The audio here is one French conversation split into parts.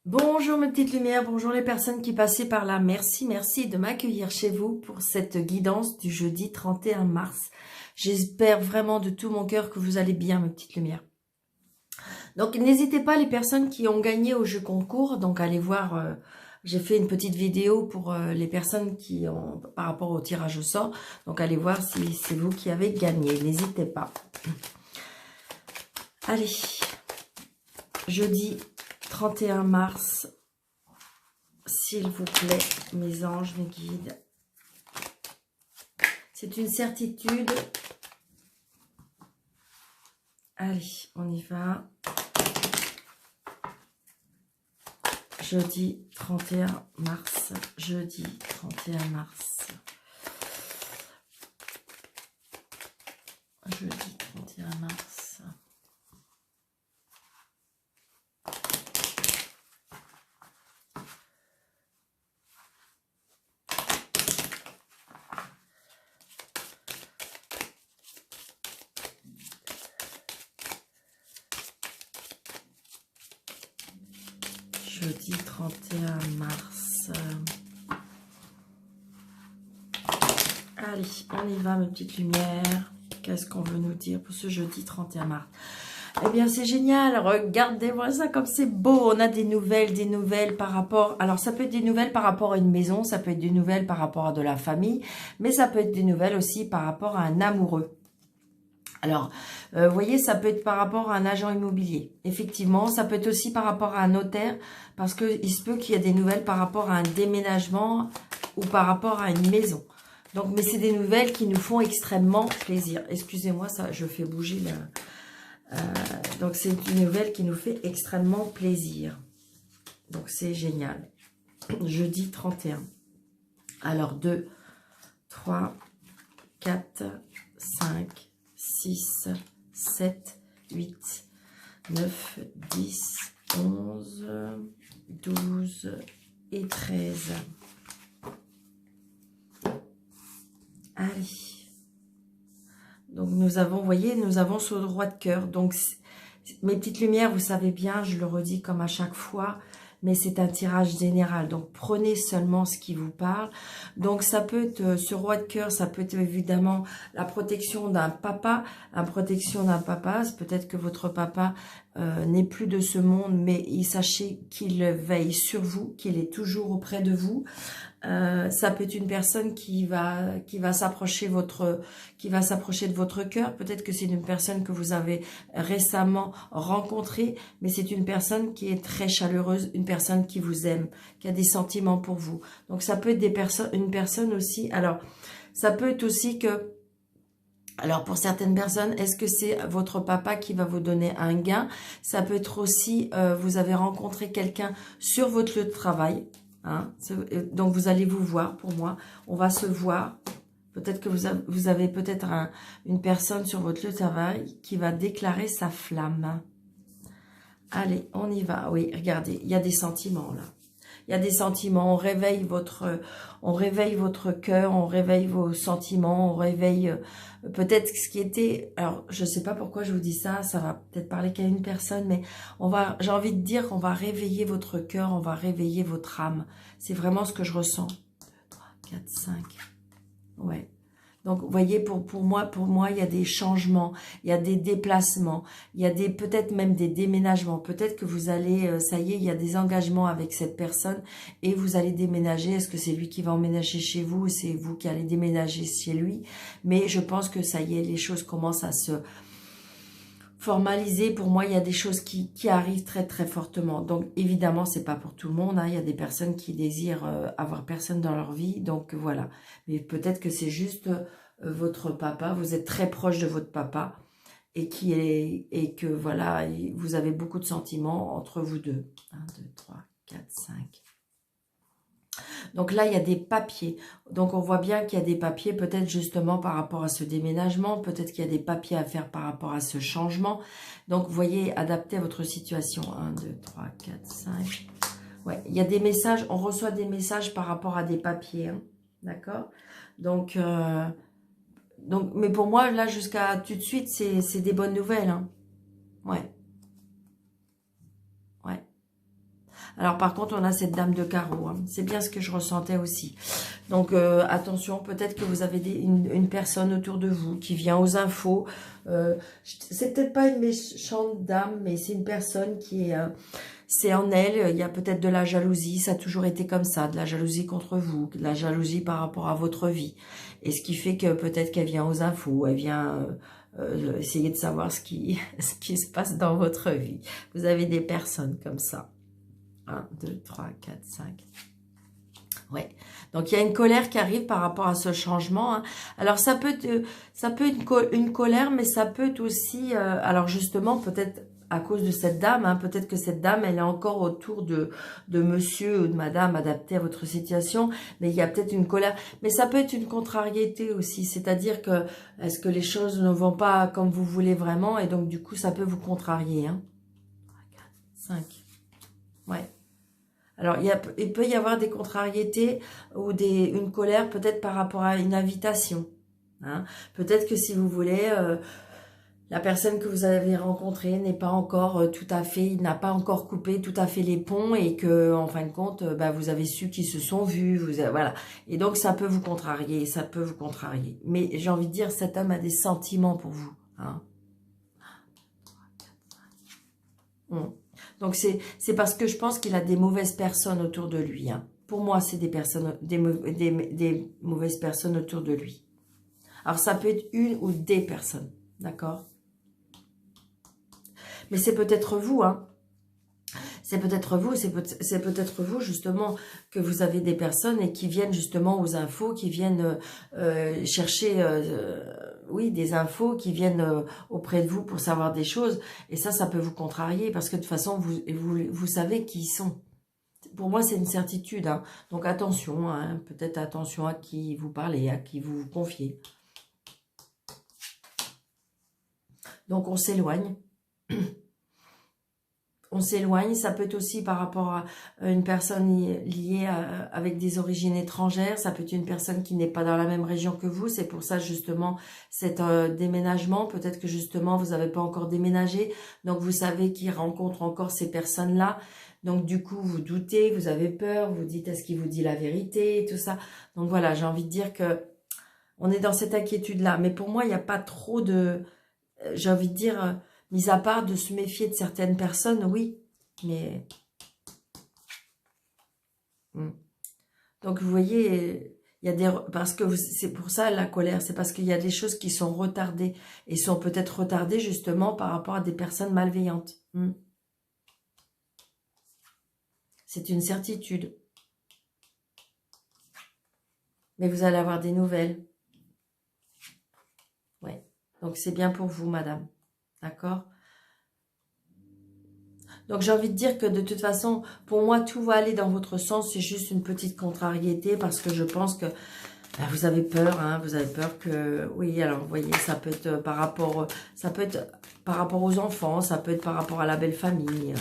Bonjour mes petites lumières, bonjour les personnes qui passaient par là. Merci de m'accueillir chez vous pour cette guidance du jeudi 31 mars. J'espère vraiment de tout mon cœur que vous allez bien mes petites lumières. Donc n'hésitez pas les personnes qui ont gagné au jeu concours, donc allez voir, j'ai fait une petite vidéo pour les personnes qui ont, par rapport au tirage au sort, donc allez voir si c'est vous qui avez gagné, n'hésitez pas. Allez, jeudi 31 mars, s'il vous plaît, mes anges, mes guides. C'est une certitude. Allez, on y va. Jeudi 31 mars. Jeudi 31 mars. Jeudi 31 mars. Jeudi 31 mars. Allez, on y va mes petites lumières. Qu'est-ce qu'on veut nous dire pour ce jeudi 31 mars? Eh bien, c'est génial. Regardez-moi ça comme c'est beau. On a des nouvelles par rapport... Alors, ça peut être des nouvelles par rapport à une maison, ça peut être des nouvelles par rapport à de la famille, mais ça peut être des nouvelles aussi par rapport à un amoureux. Alors, vous voyez, ça peut être par rapport à un agent immobilier. Effectivement, ça peut être aussi par rapport à un notaire, parce qu'il se peut qu'il y ait des nouvelles par rapport à un déménagement ou par rapport à une maison. Donc, mais c'est des nouvelles qui nous font extrêmement plaisir. Excusez-moi, ça, je fais bouger la... donc, c'est une nouvelle qui nous fait extrêmement plaisir. Donc, c'est génial. Jeudi 31. Alors, 2, 3, 4, 5, 6, 7, 8, 9, 10, 11, 12 et 13. Allez. Donc, nous avons, vous voyez, nous avons ce roi de cœur. Donc, mes petites lumières, vous savez bien, je le redis comme à chaque fois, mais c'est un tirage général. Donc, prenez seulement ce qui vous parle. Donc, ça peut être ce roi de cœur, ça peut être évidemment la protection d'un papa. La protection d'un papa, c'est peut-être que votre papa n'est plus de ce monde, mais sachez qu'il veille sur vous, qu'il est toujours auprès de vous. Ça peut être une personne qui va s'approcher de votre cœur. Peut-être que c'est une personne que vous avez récemment rencontrée, mais c'est une personne qui est très chaleureuse, une personne qui vous aime, qui a des sentiments pour vous. Donc ça peut être une personne aussi. Alors ça peut être aussi que, alors pour certaines personnes, est-ce que c'est votre papa qui va vous donner un gain? Ça peut être aussi, vous avez rencontré quelqu'un sur votre lieu de travail. Hein, donc vous allez vous voir, pour moi, on va se voir. Peut-être que vous avez peut-être une personne sur votre lieu de travail qui va déclarer sa flamme. Allez, on y va. Oui, regardez, il y a des sentiments là. Il y a des sentiments, on réveille votre cœur, on réveille vos sentiments, on réveille peut-être ce qui était... Alors, je ne sais pas pourquoi je vous dis ça, ça va peut-être parler qu'à une personne, mais j'ai envie de dire qu'on va réveiller votre cœur, on va réveiller votre âme. C'est vraiment ce que je ressens. 2, 3, 4, 5. Ouais. Donc, vous voyez, pour moi, il y a des changements, il y a des déplacements, il y a peut-être même des déménagements. Peut-être que vous allez, ça y est, il y a des engagements avec cette personne et vous allez déménager. Est-ce que c'est lui qui va emménager chez vous ou c'est vous qui allez déménager chez lui? Mais je pense que ça y est, les choses commencent à se formaliser. Pour moi, il y a des choses qui arrivent très très fortement. Donc évidemment, c'est pas pour tout le monde. Hein. Il y a des personnes qui désirent avoir personne dans leur vie. Donc voilà. Mais peut-être que c'est juste votre papa. Vous êtes très proche de votre papa et que voilà, vous avez beaucoup de sentiments entre vous deux. 1, 2, 3, 4, 5. Donc là, il y a des papiers. Donc on voit bien qu'il y a des papiers, peut-être justement par rapport à ce déménagement, peut-être qu'il y a des papiers à faire par rapport à ce changement. Donc vous voyez, adapté à votre situation. 1, 2, 3, 4, 5. Ouais, il y a des messages, on reçoit des messages par rapport à des papiers. Hein, d'accord? Donc, mais pour moi, là, jusqu'à tout de suite, c'est des bonnes nouvelles. Hein. Ouais, ouais. Alors par contre, on a cette dame de carreau. Hein. C'est bien ce que je ressentais aussi. Donc attention, peut-être que vous avez une personne autour de vous qui vient aux infos. C'est peut-être pas une méchante dame, mais c'est une personne qui est... c'est en elle, il y a peut-être de la jalousie, ça a toujours été comme ça, de la jalousie contre vous, de la jalousie par rapport à votre vie. Et ce qui fait que peut-être qu'elle vient aux infos, elle vient essayer de savoir ce qui se passe dans votre vie. Vous avez des personnes comme ça. 1, 2, 3, 4, 5. Ouais. Donc, il y a une colère qui arrive par rapport à ce changement. Hein. Alors, ça peut être une colère, mais ça peut être aussi... alors, justement, peut-être à cause de cette dame, hein, peut-être que cette dame, elle est encore autour de monsieur ou de madame adapté à votre situation, mais il y a peut-être une colère. Mais ça peut être une contrariété aussi, c'est-à-dire que est-ce que les choses ne vont pas comme vous voulez vraiment, et donc, du coup, ça peut vous contrarier. Hein. 5. Ouais. Alors, il peut y avoir des contrariétés ou une colère peut-être par rapport à une invitation. Hein. Peut-être que si vous voulez, la personne que vous avez rencontrée n'est pas encore tout à fait, il n'a pas encore coupé tout à fait les ponts et que, en fin de compte, vous avez su qu'ils se sont vus, voilà. Et donc, ça peut vous contrarier, ça peut vous contrarier. Mais j'ai envie de dire, cet homme a des sentiments pour vous. Hein. Donc, c'est parce que je pense qu'il a des mauvaises personnes autour de lui. Hein. Pour moi, c'est des mauvaises personnes autour de lui. Alors, ça peut être une ou des personnes. D'accord? Mais c'est peut-être vous, hein. C'est peut-être vous, c'est peut-être vous, justement, que vous avez des personnes et qui viennent justement aux infos, qui viennent chercher, oui, des infos, qui viennent auprès de vous pour savoir des choses. Et ça peut vous contrarier parce que de toute façon, vous savez qui ils sont. Pour moi, c'est une certitude. Hein. Donc attention, hein, peut-être attention à qui vous parlez, à qui vous vous confiez. Donc on s'éloigne. On s'éloigne, ça peut être aussi par rapport à une personne liée avec des origines étrangères, ça peut être une personne qui n'est pas dans la même région que vous, c'est pour ça justement cet déménagement, peut-être que justement vous n'avez pas encore déménagé, donc vous savez qu'il rencontre encore ces personnes-là, donc du coup vous doutez, vous avez peur, vous dites est-ce qu'il vous dit la vérité, tout ça, donc voilà, j'ai envie de dire que on est dans cette inquiétude-là, mais pour moi il n'y a pas trop de, j'ai envie de dire... mis à part de se méfier de certaines personnes, oui, mais... Donc, vous voyez, il y a des... Parce que c'est pour ça la colère, c'est parce qu'il y a des choses qui sont retardées, et sont peut-être retardées justement par rapport à des personnes malveillantes. C'est une certitude. Mais vous allez avoir des nouvelles. Ouais. Donc, c'est bien pour vous, madame. D'accord? Donc, j'ai envie de dire que de toute façon, pour moi, tout va aller dans votre sens. C'est juste une petite contrariété parce que je pense que vous avez peur. Hein, vous avez peur que... Oui, alors, vous voyez, ça peut être par rapport... Ça peut être par rapport aux enfants. Ça peut être par rapport à la belle famille.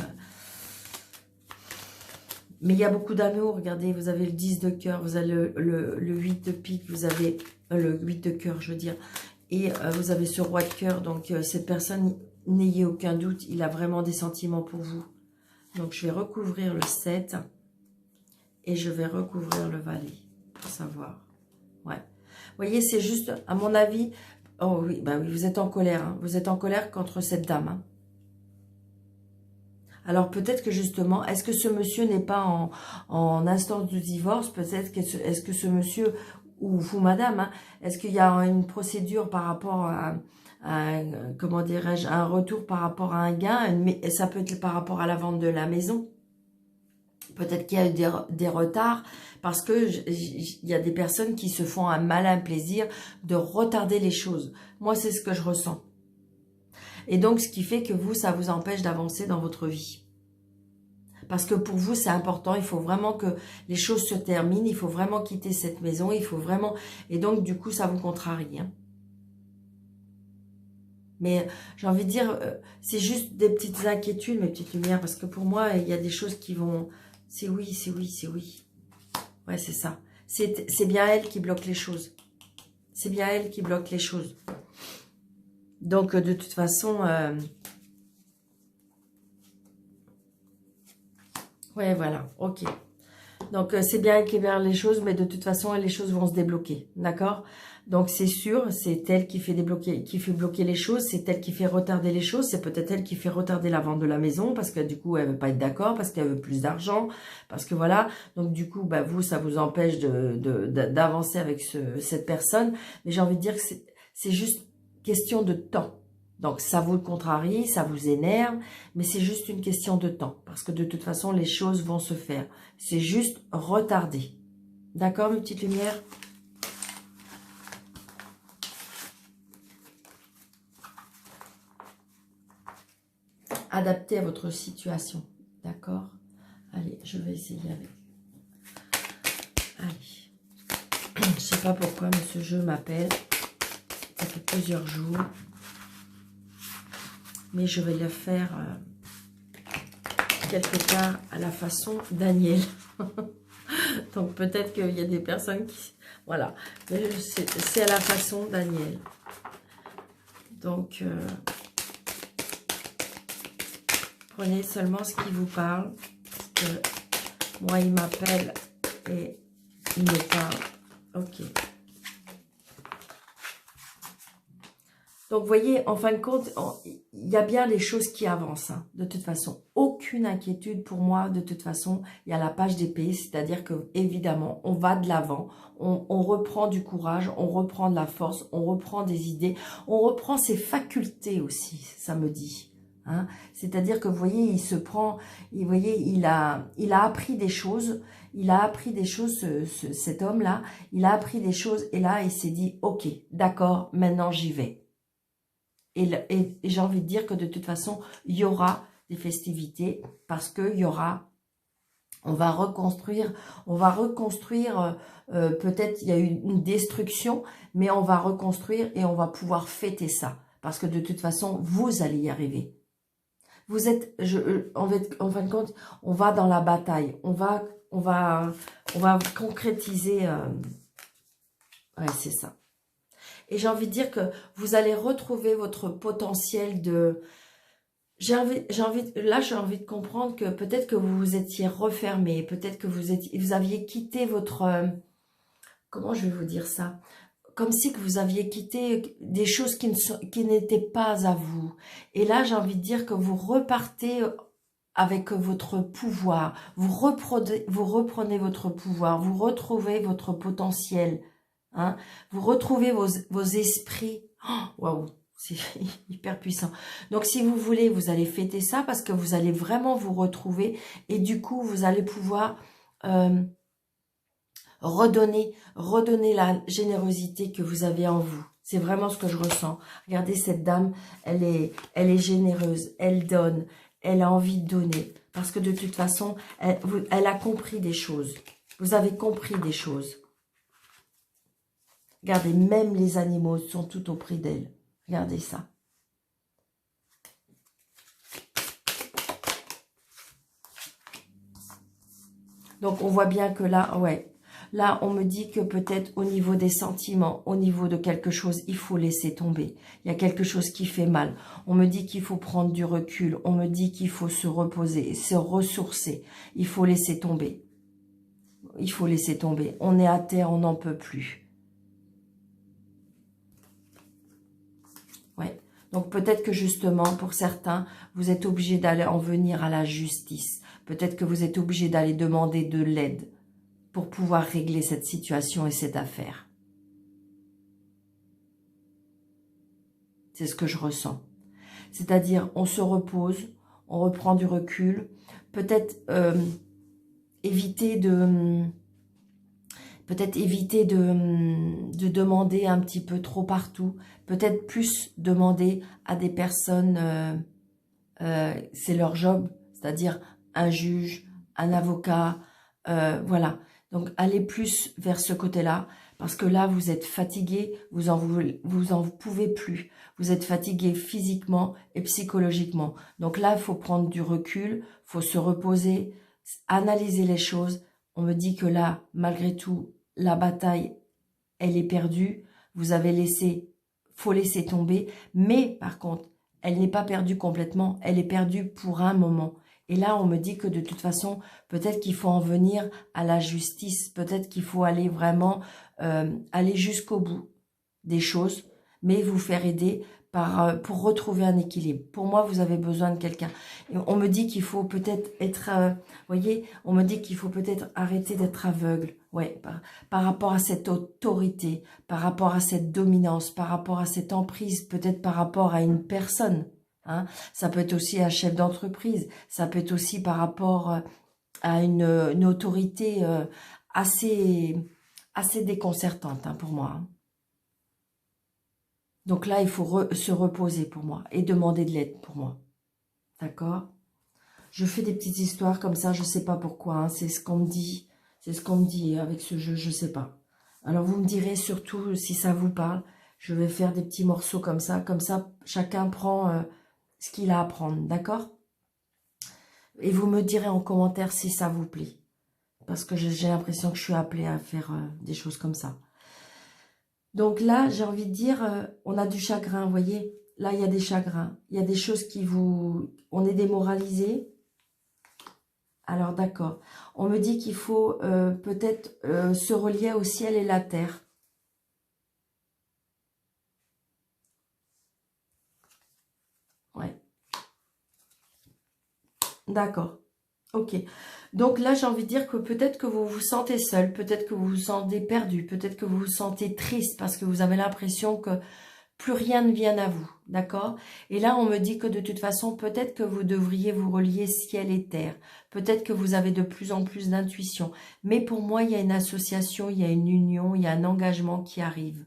Mais il y a beaucoup d'amour. Regardez, vous avez le 10 de cœur. Vous avez le 8 de pique. Vous avez le 8 de cœur, je veux dire. Et vous avez ce roi de cœur. Donc, cette personne... N'ayez aucun doute, il a vraiment des sentiments pour vous. Donc, je vais recouvrir le 7 et je vais recouvrir le valet pour savoir. Ouais. Vous voyez, c'est juste, à mon avis... Oh oui, bah oui, vous êtes en colère. Hein. Vous êtes en colère contre cette dame. Hein. Alors, peut-être que justement, est-ce que ce monsieur n'est pas en instance de divorce? Peut-être est-ce que ce monsieur, ou vous, madame, hein, est-ce qu'il y a une procédure par rapport à... comment dirais-je, un retour par rapport à un gain, mais ça peut être par rapport à la vente de la maison. Peut-être qu'il y a eu des retards parce que il y a des personnes qui se font un malin plaisir de retarder les choses. Moi, c'est ce que je ressens. Et donc, ce qui fait que vous, ça vous empêche d'avancer dans votre vie. Parce que pour vous, c'est important, il faut vraiment que les choses se terminent, il faut vraiment quitter cette maison, il faut vraiment... Et donc, du coup, ça vous contrarie, hein. Mais j'ai envie de dire, c'est juste des petites inquiétudes, mes petites lumières, parce que pour moi, il y a des choses qui vont... C'est oui, c'est oui, c'est oui. Ouais, c'est ça. C'est bien elle qui bloque les choses. C'est bien elle qui bloque les choses. Donc, de toute façon... Ouais, voilà, ok. Donc, c'est bien équilibrer les choses, mais de toute façon, les choses vont se débloquer, d'accord? Donc, c'est sûr, c'est elle qui fait débloquer, qui fait bloquer les choses, c'est elle qui fait retarder les choses, c'est peut-être elle qui fait retarder la vente de la maison, parce que du coup, elle veut pas être d'accord, parce qu'elle veut plus d'argent, parce que voilà. Donc, du coup, bah, vous, ça vous empêche d'avancer avec cette personne. Mais j'ai envie de dire que c'est juste question de temps. Donc, ça vous contrarie, ça vous énerve, mais c'est juste une question de temps, parce que de toute façon, les choses vont se faire. C'est juste retardé. D'accord, mes petites lumières? Adapté à votre situation. D'accord? Allez, je vais essayer avec. Allez. Je sais pas pourquoi, mais ce jeu m'appelle. Ça fait plusieurs jours. Mais je vais le faire quelque part à la façon Daniel. Donc peut-être qu'il y a des personnes qui... Voilà. Mais c'est à la façon Daniel. Donc... prenez seulement ce qui vous parle. Parce que moi, il m'appelle et il me parle. Ok. Donc, vous voyez, en fin de compte, il y a bien les choses qui avancent. Hein, de toute façon, aucune inquiétude pour moi. De toute façon, il y a la page d'épée. C'est-à-dire que, évidemment, on va de l'avant. On reprend du courage. On reprend de la force. On reprend des idées. On reprend ses facultés aussi, ça me dit. Hein, c'est-à-dire que vous voyez, il se prend, vous voyez, il a appris des choses, cet homme-là, il a appris des choses et là, il s'est dit, ok, d'accord, maintenant j'y vais. Et j'ai envie de dire que de toute façon, il y aura des festivités parce que il y aura, on va reconstruire, peut-être il y a eu une destruction, mais on va reconstruire et on va pouvoir fêter ça parce que de toute façon, vous allez y arriver. Vous êtes, en fin de compte, on va dans la bataille. On va concrétiser. Ouais, c'est ça. Et j'ai envie de dire que vous allez retrouver votre potentiel de... Là, j'ai envie de comprendre que peut-être que vous vous étiez refermé. Peut-être que vous aviez quitté votre... comment je vais vous dire ça? Comme si que vous aviez quitté des choses qui n'étaient pas à vous. Et là, j'ai envie de dire que vous repartez avec votre pouvoir. Vous reprenez votre pouvoir. Vous retrouvez votre potentiel. Hein, vous retrouvez vos esprits. Waouh, c'est hyper puissant. Donc, si vous voulez, vous allez fêter ça parce que vous allez vraiment vous retrouver. Et du coup, vous allez pouvoir... redonner la générosité que vous avez en vous. C'est vraiment ce que je ressens. Regardez cette dame, elle est généreuse, elle donne, elle a envie de donner. Parce que de toute façon, elle a compris des choses. Vous avez compris des choses. Regardez, même les animaux sont tout au prix d'elle. Regardez ça. Donc, on voit bien que là, ouais, là, on me dit que peut-être au niveau des sentiments, au niveau de quelque chose, il faut laisser tomber. Il y a quelque chose qui fait mal. On me dit qu'il faut prendre du recul. On me dit qu'il faut se reposer, se ressourcer. Il faut laisser tomber. Il faut laisser tomber. On est à terre, on n'en peut plus. Ouais. Donc peut-être que justement, pour certains, vous êtes obligés d'aller en venir à la justice. Peut-être que vous êtes obligés d'aller demander de l'aide pour pouvoir régler cette situation et cette affaire. C'est ce que je ressens. C'est-à-dire, on se repose, on reprend du recul, peut-être éviter de demander un petit peu trop partout, peut-être plus demander à des personnes, c'est leur job, c'est-à-dire un juge, un avocat, voilà. Donc, allez plus vers ce côté-là, parce que là, vous êtes fatigué, vous en pouvez plus. Vous êtes fatigué physiquement et psychologiquement. Donc là, il faut prendre du recul, il faut se reposer, analyser les choses. On me dit que là, malgré tout, la bataille, elle est perdue. Vous avez faut laisser tomber. Mais par contre, elle n'est pas perdue complètement, elle est perdue pour un moment. Et là, on me dit que de toute façon, peut-être qu'il faut en venir à la justice. Peut-être qu'il faut aller vraiment, aller jusqu'au bout des choses, mais vous faire aider pour retrouver un équilibre. Pour moi, vous avez besoin de quelqu'un. On me dit qu'il faut peut-être être, voyez, on me dit qu'il faut peut-être arrêter d'être aveugle. Ouais, par rapport à cette autorité, par rapport à cette dominance, par rapport à cette emprise, peut-être par rapport à une personne. Hein. Ça peut être aussi un chef d'entreprise, ça peut être aussi par rapport à une autorité assez déconcertante hein, pour moi. Hein. Donc là, il faut se reposer pour moi et demander de l'aide pour moi. D'accord? Je fais des petites histoires comme ça, je ne sais pas pourquoi. Hein, c'est ce qu'on me dit. C'est ce qu'on me dit avec ce jeu, je ne sais pas. Alors vous me direz surtout si ça vous parle. Je vais faire des petits morceaux comme ça. Comme ça, chacun prend ce qu'il a à prendre. D'accord? Et vous me direz en commentaire si ça vous plaît. Parce que j'ai l'impression que je suis appelée à faire des choses comme ça. Donc là, j'ai envie de dire, on a du chagrin, vous voyez. Là, il y a des chagrins. Il y a des choses qui vous... On est démoralisé. Alors, d'accord. On me dit qu'il faut peut-être se relier au ciel et la terre. Ouais. D'accord. Ok. Donc là, j'ai envie de dire que peut-être que vous vous sentez seul, peut-être que vous vous sentez perdu, peut-être que vous vous sentez triste parce que vous avez l'impression que plus rien ne vient à vous, d'accord? Et là, on me dit que de toute façon, peut-être que vous devriez vous relier ciel et terre. Peut-être que vous avez de plus en plus d'intuition. Mais pour moi, il y a une association, il y a une union, il y a un engagement qui arrive.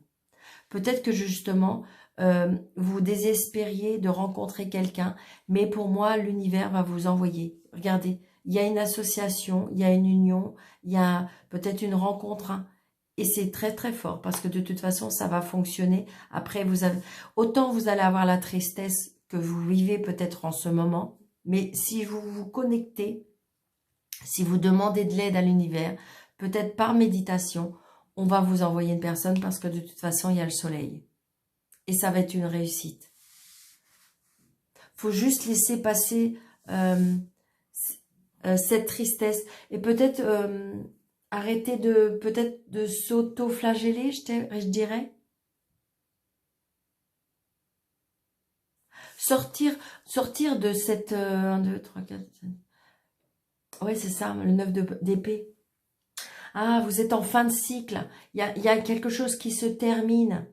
Peut-être que justement, vous désespériez de rencontrer quelqu'un, mais pour moi, l'univers va vous envoyer. Regardez, il y a une association, il y a une union, il y a peut-être une rencontre, hein, et c'est très très fort, parce que de toute façon, ça va fonctionner. Après, autant vous allez avoir la tristesse que vous vivez peut-être en ce moment, mais si vous vous connectez, si vous demandez de l'aide à l'univers, peut-être par méditation, on va vous envoyer une personne parce que de toute façon, il y a le soleil. Et ça va être une réussite. Faut juste laisser passer cette tristesse. Et peut-être arrêter de s'auto-flageller, je dirais. Sortir de cette... 1, 2, 3, 4, 5. Oui, c'est ça, le 9 d'épée. Ah, vous êtes en fin de cycle. Il y a quelque chose qui se termine.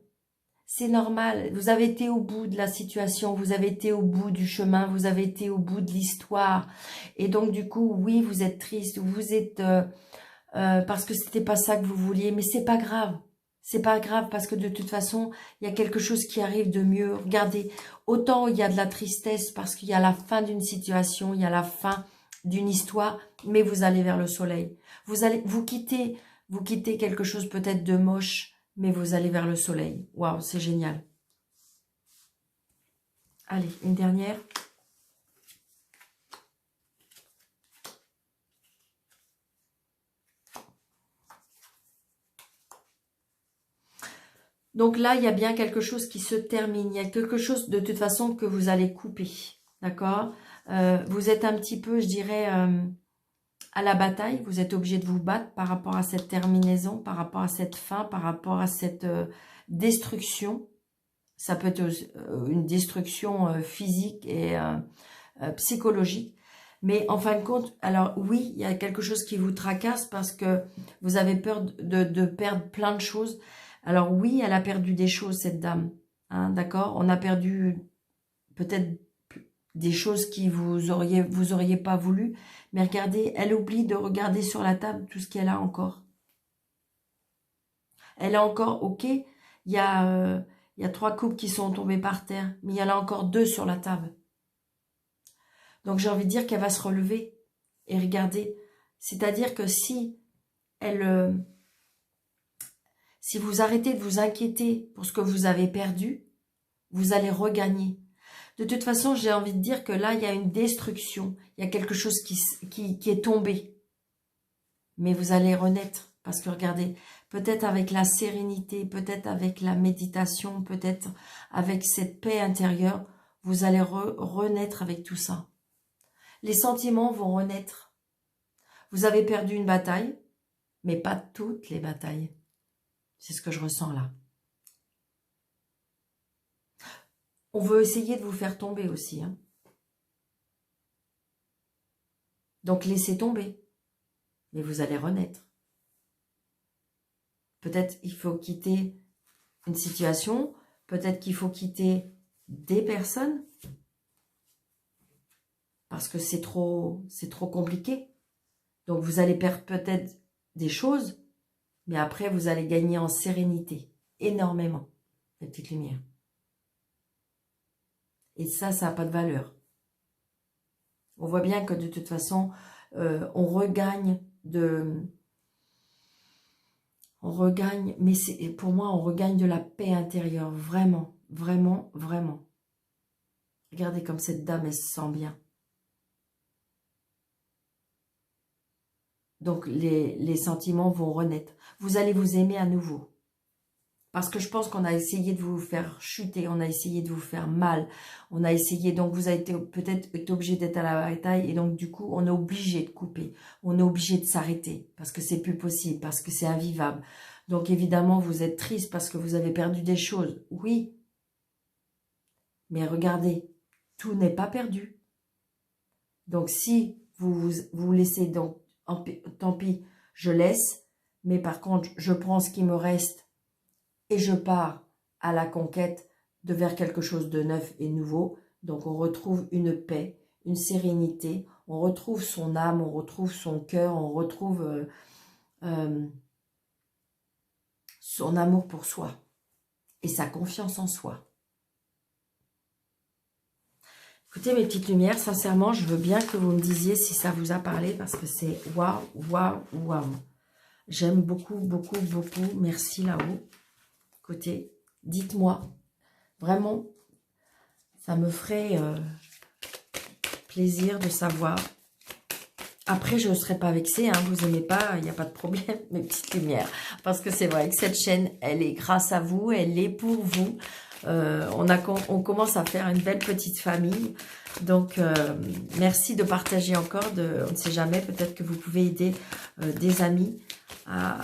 C'est normal. Vous avez été au bout de la situation. Vous avez été au bout du chemin. Vous avez été au bout de l'histoire. Et donc, du coup, oui, vous êtes triste. Vous êtes... parce que c'était pas ça que vous vouliez. Mais c'est pas grave. C'est pas grave parce que de toute façon, il y a quelque chose qui arrive de mieux. Regardez, autant il y a de la tristesse parce qu'il y a la fin d'une situation, il y a la fin d'une histoire, mais vous allez vers le soleil. Vous quittez quelque chose peut-être de moche, mais vous allez vers le soleil. Waouh, c'est génial. Allez, une dernière. Donc là, il y a bien quelque chose qui se termine. Il y a quelque chose de toute façon que vous allez couper. D'accord? Vous êtes un petit peu, je dirais, à la bataille. Vous êtes obligé de vous battre par rapport à cette terminaison, par rapport à cette fin, par rapport à cette destruction. Ça peut être une destruction physique et psychologique. Mais en fin de compte, alors oui, il y a quelque chose qui vous tracasse parce que vous avez peur de perdre plein de choses. Alors oui, elle a perdu des choses, cette dame. Hein, d'accord? On a perdu peut-être des choses qui vous auriez pas voulu. Mais regardez, elle oublie de regarder sur la table tout ce qu'elle a encore. Elle a encore, ok, il y a 3 coupes qui sont tombées par terre, mais il y en a encore 2 sur la table. Donc j'ai envie de dire qu'elle va se relever. Et regardez, c'est-à-dire que si vous arrêtez de vous inquiéter pour ce que vous avez perdu, vous allez regagner. De toute façon, j'ai envie de dire que là, il y a une destruction. Il y a quelque chose qui est tombé. Mais vous allez renaître. Parce que regardez, peut-être avec la sérénité, peut-être avec la méditation, peut-être avec cette paix intérieure, vous allez renaître avec tout ça. Les sentiments vont renaître. Vous avez perdu une bataille, mais pas toutes les batailles. C'est ce que je ressens là. On veut essayer de vous faire tomber aussi. Hein. Donc laissez tomber. Mais vous allez renaître. Peut-être il faut quitter une situation. Peut-être qu'il faut quitter des personnes. Parce que c'est trop compliqué. Donc vous allez perdre peut-être des choses. Mais après vous allez gagner en sérénité. Énormément. La petite lumière. Et ça n'a pas de valeur. On voit bien que de toute façon, on regagne mais pour moi, on regagne de la paix intérieure. Vraiment, vraiment, vraiment. Regardez comme cette dame, elle se sent bien. Donc, les sentiments vont renaître. Vous allez vous aimer à nouveau. Parce que je pense qu'on a essayé de vous faire chuter, on a essayé de vous faire mal, on a essayé, donc vous avez peut-être été obligé d'être à la bataille, et donc du coup, on est obligé de couper, on est obligé de s'arrêter, parce que c'est plus possible, parce que c'est invivable. Donc évidemment, vous êtes triste parce que vous avez perdu des choses, oui. Mais regardez, tout n'est pas perdu. Donc si vous laissez, donc tant pis, je laisse, mais par contre, je prends ce qui me reste, et je pars à la conquête vers quelque chose de neuf et nouveau. Donc on retrouve une paix, une sérénité, on retrouve son âme, on retrouve son cœur, on retrouve son amour pour soi et sa confiance en soi. Écoutez mes petites lumières, sincèrement, je veux bien que vous me disiez si ça vous a parlé parce que c'est waouh, waouh, waouh. J'aime beaucoup, beaucoup, beaucoup. Merci là-haut. Côté, dites-moi. Vraiment, ça me ferait plaisir de savoir. Après, je ne serai pas vexée, hein, vous n'aimez pas, il n'y a pas de problème, mes petites lumières. Parce que c'est vrai que cette chaîne, elle est grâce à vous, elle est pour vous. On commence à faire une belle petite famille. Donc, merci de partager encore. On ne sait jamais, peut-être que vous pouvez aider des amis à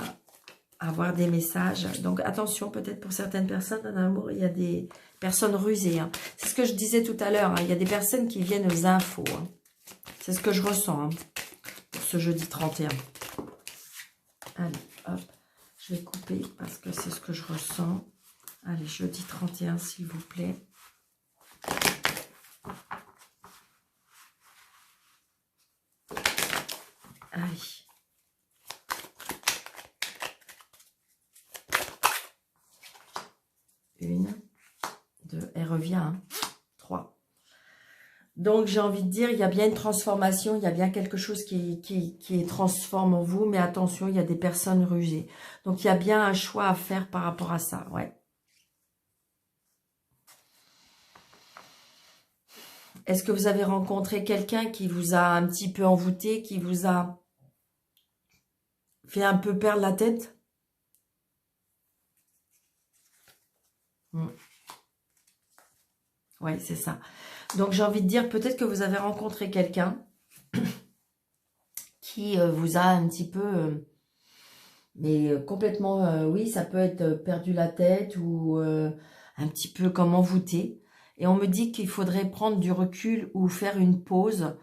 avoir des messages. Donc, attention, peut-être pour certaines personnes, en amour, il y a des personnes rusées. Hein. C'est ce que je disais tout à l'heure. Hein. Il y a des personnes qui viennent aux infos. Hein. C'est ce que je ressens hein, pour ce jeudi 31. Allez, hop. Je vais couper parce que c'est ce que je ressens. Allez, jeudi 31, s'il vous plaît. Allez. Une, deux, elle revient, hein. 3. Donc, j'ai envie de dire, il y a bien une transformation, il y a bien quelque chose qui est transforme en vous, mais attention, il y a des personnes rusées. Donc, il y a bien un choix à faire par rapport à ça, ouais. Est-ce que vous avez rencontré quelqu'un qui vous a un petit peu envoûté, qui vous a fait un peu perdre la tête? Oui, c'est ça. Donc, j'ai envie de dire, peut-être que vous avez rencontré quelqu'un qui vous a un petit peu, mais complètement, oui, ça peut être perdu la tête ou un petit peu comme envoûté. Et on me dit qu'il faudrait prendre du recul ou faire une pause.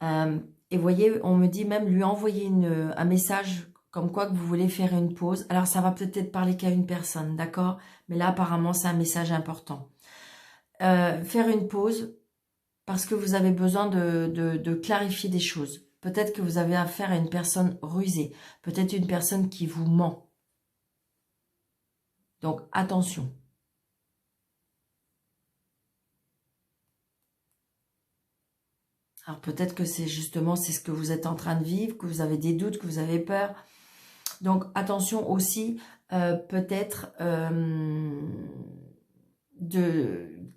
Et vous voyez, on me dit même lui envoyer un message comme quoi que vous voulez faire une pause. Alors, ça va peut-être parler qu'à une personne, d'accord? Mais là, apparemment, c'est un message important. Faire une pause parce que vous avez besoin de clarifier des choses. Peut-être que vous avez affaire à une personne rusée. Peut-être une personne qui vous ment. Donc, attention. Alors, peut-être que c'est justement c'est ce que vous êtes en train de vivre, que vous avez des doutes, que vous avez peur. Donc, attention aussi, peut-être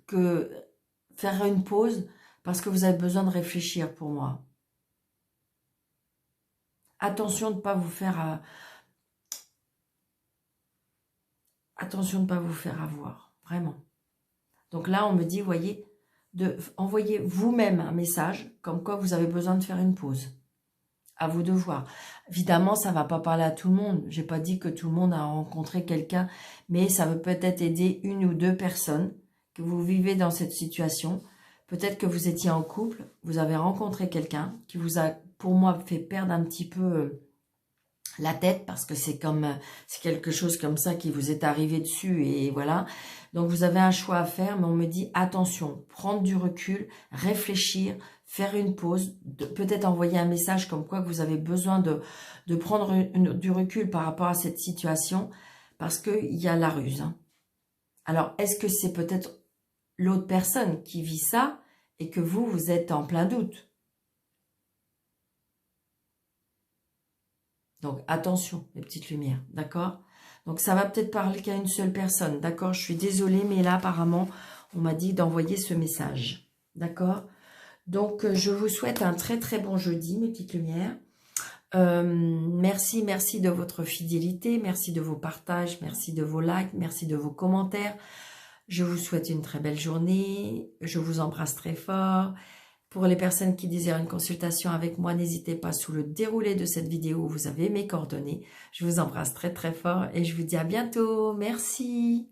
que faire une pause parce que vous avez besoin de réfléchir pour moi. Attention de ne pas vous faire... attention de ne pas vous faire avoir, vraiment. Donc là, on me dit, vous voyez, envoyer vous-même un message comme quoi vous avez besoin de faire une pause. À vous de voir. Évidemment, ça va pas parler à tout le monde. J'ai pas dit que tout le monde a rencontré quelqu'un, mais ça veut peut-être aider une ou deux personnes que vous vivez dans cette situation. Peut-être que vous étiez en couple, vous avez rencontré quelqu'un qui vous a, pour moi, fait perdre un petit peu la tête parce que c'est quelque chose comme ça qui vous est arrivé dessus et voilà. Donc vous avez un choix à faire, mais on me dit attention, prendre du recul, réfléchir, faire une pause, peut-être envoyer un message comme quoi que vous avez besoin de prendre du recul par rapport à cette situation parce qu'il y a la ruse. Hein. Alors est-ce que c'est peut-être l'autre personne qui vit ça et que vous êtes en plein doute? Donc, attention, les petites lumières, d'accord? Donc, ça va peut-être parler qu'à une seule personne, d'accord? Je suis désolée, mais là, apparemment, on m'a dit d'envoyer ce message, d'accord? Donc, je vous souhaite un très, très bon jeudi, mes petites lumières. Merci de votre fidélité, merci de vos partages, merci de vos likes, merci de vos commentaires. Je vous souhaite une très belle journée, je vous embrasse très fort. Pour les personnes qui désirent une consultation avec moi, n'hésitez pas, sous le déroulé de cette vidéo, vous avez mes coordonnées. Je vous embrasse très très fort et je vous dis à bientôt. Merci.